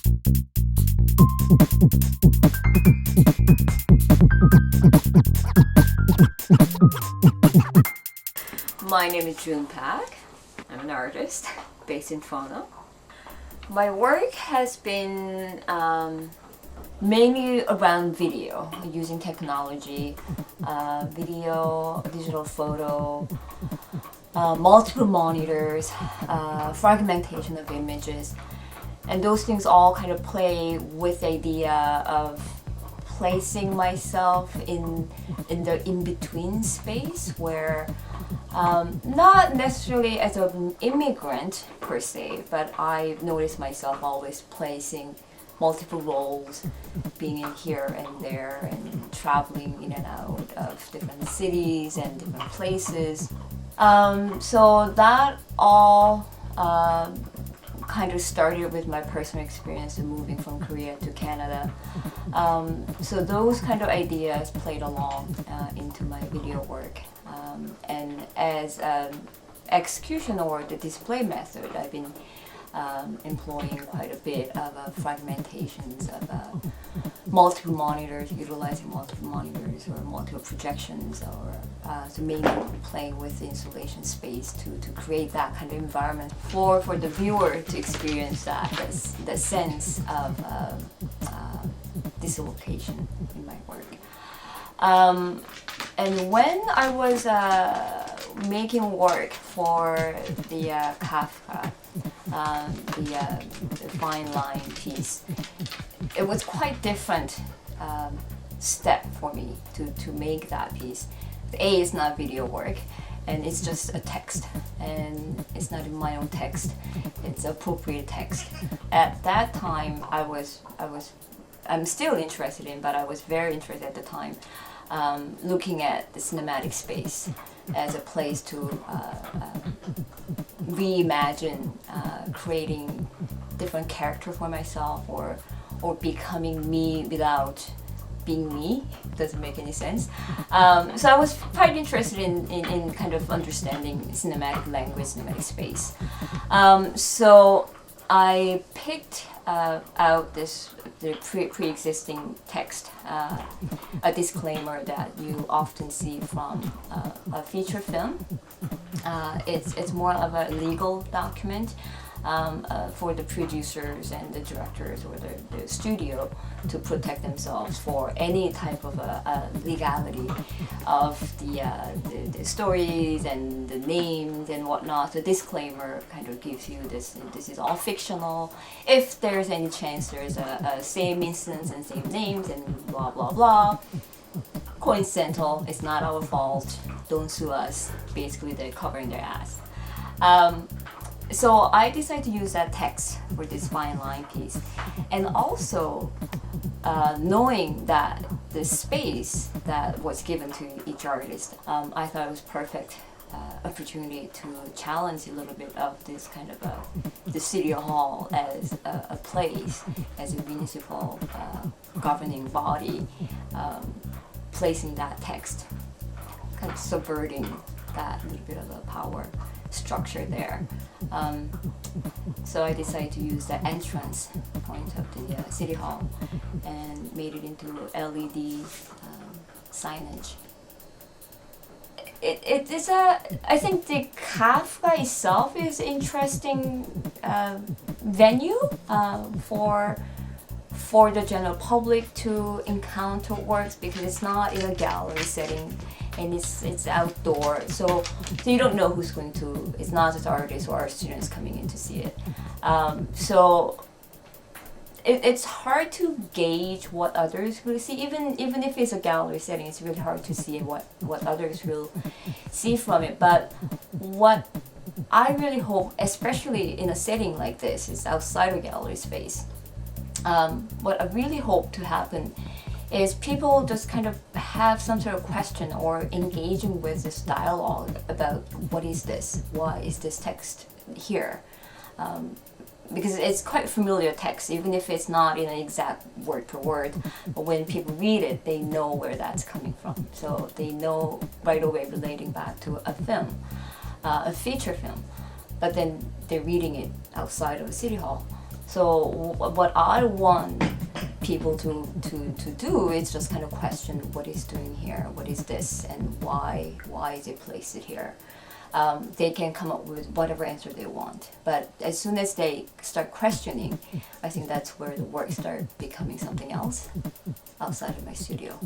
My name is June Pak. I'm an artist based in Toronto. My work has been mainly around video, using technology, video, digital photo, multiple monitors, fragmentation of images, and those things all kind of play with the idea of placing myself in the in-between space where not necessarily as an immigrant per se, but I noticed myself always placing multiple roles, being in here and there and traveling in and out of different cities and different places. So that all kind of started with my personal experience of moving from Korea to Canada. So those kind of ideas played along into my video work. And as an execution or the display method, I've been employing quite a bit of fragmentations of multiple monitors, utilizing multiple monitors or multiple projections, or so mainly playing with the installation space to create that kind of environment for the viewer to experience the sense of dislocation in my work. And when I was making work for the Kafka, the fine line piece, it was quite different step for me to make that piece. A, it's not video work, and it's just a text, and it's not in my own text, it's appropriate text. At that time, I'm still interested in, but I was very interested at the time, looking at the cinematic space as a place to reimagine creating different character for myself, or becoming me without being me. Doesn't make any sense. So I was quite interested in kind of understanding cinematic language, cinematic space. So I picked out the pre-existing text, a disclaimer that you often see from a feature film. It's more of a legal document for the producers and the directors or the studio to protect themselves for any type of legality of the stories and the names and whatnot. The disclaimer kind of gives you this is all fictional. If there's any chance there's a same instance and same names and blah blah blah, coincidental, it's not our fault, don't sue us. Basically they're covering their ass. So I decided to use that text for this fine line piece, and also knowing that the space that was given to each artist, I thought it was perfect opportunity to challenge a little bit of this kind of the city hall as a place, as a municipal governing body, placing that text, kind of subverting that little bit of a power structure there. So I decided to use the entrance point of the city hall and made it into LED signage. It is I think the Kafka itself is interesting venue for the general public to encounter works, because it's not in a gallery setting and it's outdoor, so you don't know who's going to. It's not just artists or art students coming in to see it. So it's hard to gauge what others will see. Even if it's a gallery setting, it's really hard to see what others will see from it. But what I really hope, especially in a setting like this, is outside of gallery space. What I really hope to happen is people just kind of have some sort of question or engaging with this dialogue about what is this? Why is this text here? Because it's quite familiar text, even if it's not in an exact word per word. But when people read it, they know where that's coming from. So they know right away relating back to a film, a feature film. But then they're reading it outside of a city hall. So what I want people to do is just kind of question what is doing here, what is this, and why is it placed here. They can come up with whatever answer they want, but as soon as they start questioning, I think that's where the work starts becoming something else outside of my studio.